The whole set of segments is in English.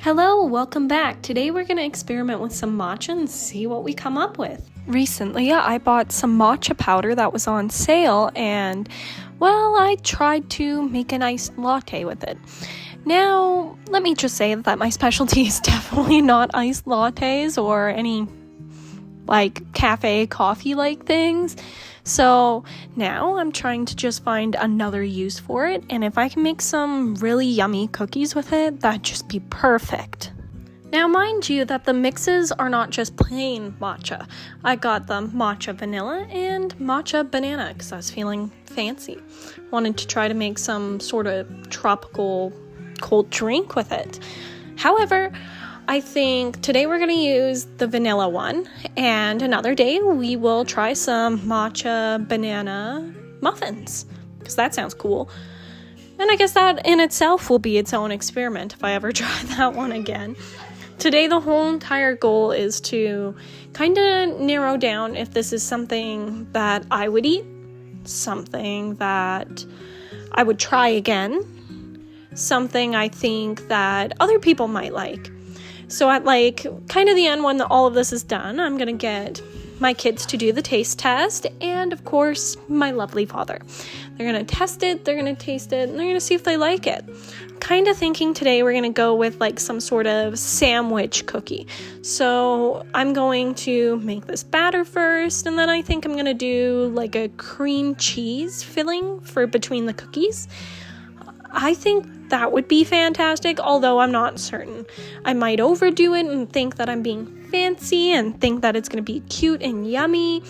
Hello, welcome back. Today we're going to experiment with some matcha and see what we come up with. Recently, I bought some matcha powder that was on sale and, well, I tried to make an iced latte with it. Now, let me just say that my specialty is definitely not iced lattes or any, cafe coffee-like things. So now I'm trying to just find another use for it, and if I can make some really yummy cookies with it, that'd just be perfect. Now, mind you that the mixes are not just plain matcha. I got the matcha vanilla and matcha banana because I was feeling fancy. Wanted to try to make some sort of tropical cold drink with it. However, I think today we're going to use the vanilla one, and another day we will try some matcha banana muffins, because that sounds cool. And I guess that in itself will be its own experiment if I ever try that one again. Today the whole entire goal is to kind of narrow down if this is something that I would eat, something that I would try again, something I think that other people might like. So at kind of the end when all of this is done, I'm going to get my kids to do the taste test and, of course, my lovely father. They're going to test it, they're going to taste it, and they're going to see if they like it. Kind of thinking today we're going to go with some sort of sandwich cookie. So I'm going to make this batter first, and then I think I'm going to do a cream cheese filling for between the cookies. I think that would be fantastic, although I'm not certain. I might overdo it and think that I'm being fancy and think that it's going to be cute and yummy,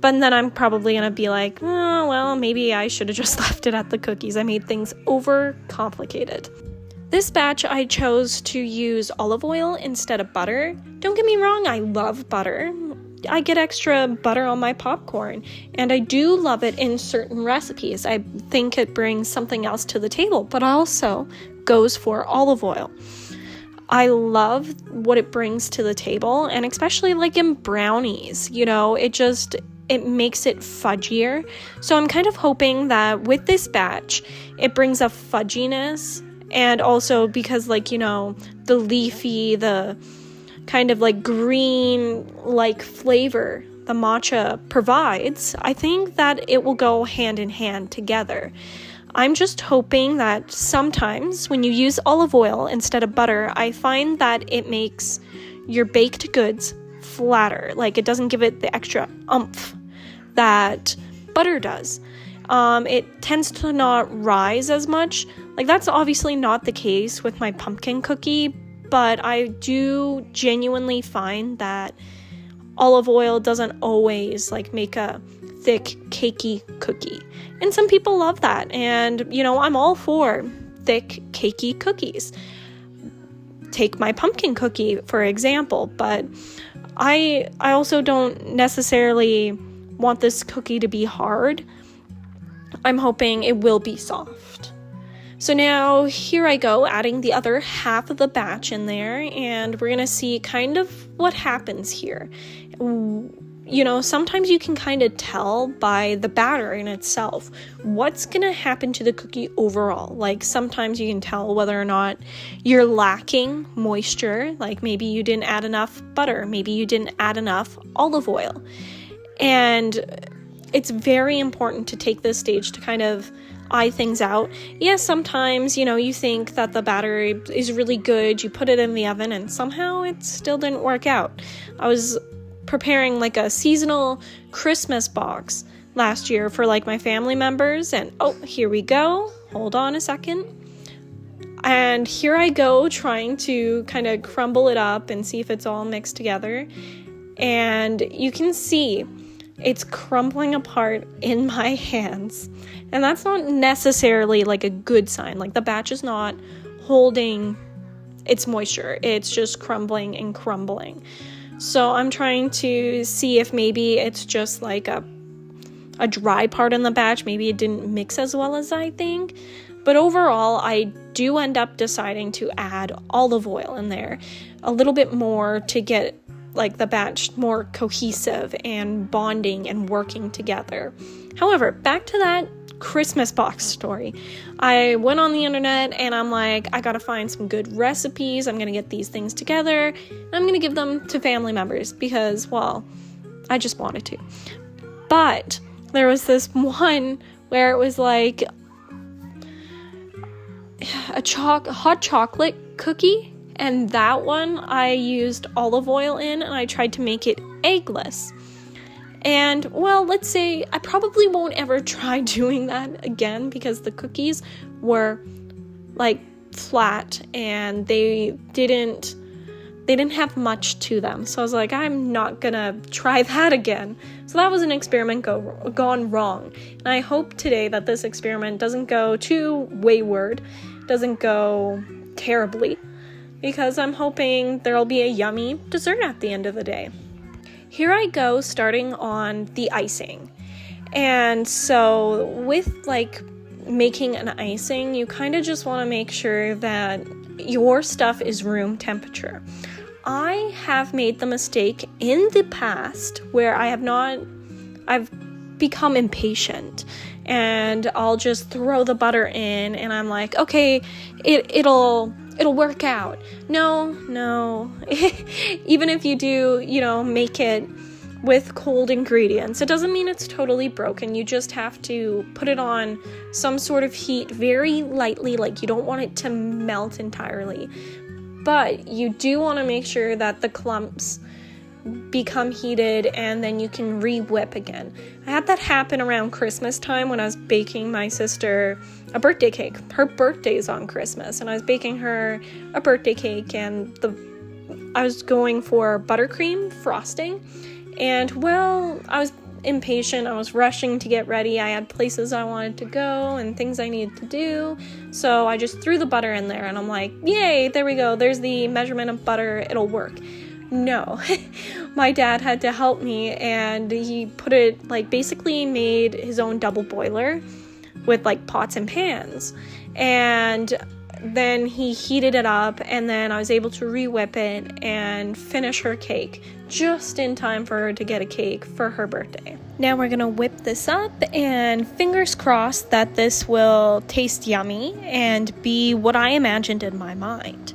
but then I'm probably going to be like, oh, well, maybe I should have just left it at the cookies. I made things over-complicated. This batch, I chose to use olive oil instead of butter. Don't get me wrong, I love butter. I get extra butter on my popcorn, and I do love it in certain recipes. I think it brings something else to the table, but also goes for olive oil. I love what it brings to the table, and especially in brownies, it makes it fudgier. So I'm kind of hoping that with this batch, it brings a fudginess, and also because the leafy, the kind of green flavor the matcha provides, I think that it will go hand in hand together. I'm just hoping that sometimes when you use olive oil instead of butter, I find that it makes your baked goods flatter. It doesn't give it the extra oomph that butter does. It tends to not rise as much. That's obviously not the case with my pumpkin cookie, but I do genuinely find that olive oil doesn't always make a thick, cakey cookie. And some people love that. And, I'm all for thick, cakey cookies. Take my pumpkin cookie, for example. But I also don't necessarily want this cookie to be hard. I'm hoping it will be soft. So now here I go, adding the other half of the batch in there, and we're going to see kind of what happens here. Sometimes you can kind of tell by the batter in itself what's going to happen to the cookie overall. Sometimes you can tell whether or not you're lacking moisture, maybe you didn't add enough butter, maybe you didn't add enough olive oil. And it's very important to take this stage to kind of eye things out. Yes, sometimes, you think that the batter is really good, you put it in the oven, and somehow it still didn't work out. I was preparing a seasonal Christmas box last year for my family members, and here we go. Hold on a second. And here I go trying to kind of crumble it up and see if it's all mixed together. And you can see it's crumbling apart in my hands. And that's not necessarily a good sign. The batch is not holding its moisture. It's just crumbling and crumbling. So I'm trying to see if maybe it's just a dry part in the batch. Maybe it didn't mix as well as I think. But overall, I do end up deciding to add olive oil in there. A little bit more to get like the batch more cohesive and bonding and working together. However, back to that Christmas box story. I went on the internet and I'm like, I gotta find some good recipes. I'm gonna get these things together and I'm gonna give them to family members because, well, I just wanted to. But there was this one where it was like a hot chocolate cookie, and that one I used olive oil in, and I tried to make it eggless. And, well, let's say I probably won't ever try doing that again because the cookies were, like, flat, and they didn't have much to them. So I was like, I'm not gonna try that again. So that was an experiment gone wrong. And I hope today that this experiment doesn't go too wayward, doesn't go terribly, because I'm hoping there'll be a yummy dessert at the end of the day. Here I go, starting on the icing. And so with like making an icing, you kind of just want to make sure that your stuff is room temperature. I have made the mistake in the past where I've become impatient and I'll just throw the butter in and I'm like, okay, it'll work out. No. Even if you do, make it with cold ingredients, it doesn't mean it's totally broken. You just have to put it on some sort of heat very lightly, like you don't want it to melt entirely. But you do want to make sure that the clumps become heated and then you can re-whip again. I had that happen around Christmas time when I was baking my sister a birthday cake. Her birthday's on Christmas and I was baking her a birthday cake and I was going for buttercream frosting. And well, I was impatient. I was rushing to get ready. I had places I wanted to go and things I needed to do. So I just threw the butter in there and I'm like, yay, there we go. There's the measurement of butter. It'll work. No, my dad had to help me and he basically made his own double boiler with like pots and pans. And then he heated it up and then I was able to re-whip it and finish her cake just in time for her to get a cake for her birthday. Now we're gonna whip this up and fingers crossed that this will taste yummy and be what I imagined in my mind.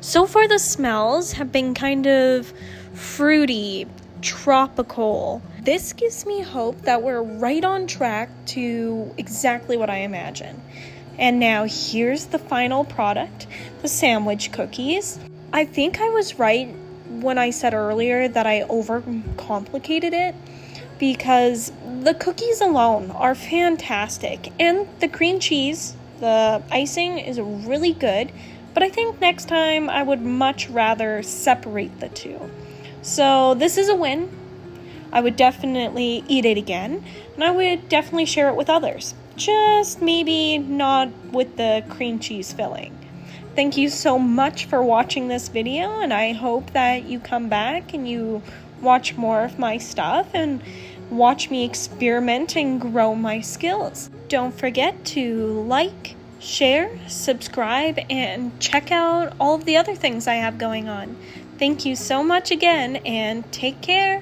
So far the smells have been kind of fruity, tropical. This gives me hope that we're right on track to exactly what I imagine. And now here's the final product, the sandwich cookies. I think I was right when I said earlier that I overcomplicated it because the cookies alone are fantastic and the cream cheese, the icing is really good, but I think next time I would much rather separate the two. So this is a win. I would definitely eat it again and I would definitely share it with others. Just maybe not with the cream cheese filling. Thank you so much for watching this video and I hope that you come back and you watch more of my stuff and watch me experiment and grow my skills. Don't forget to like, share, subscribe, and check out all of the other things I have going on. Thank you so much again and take care.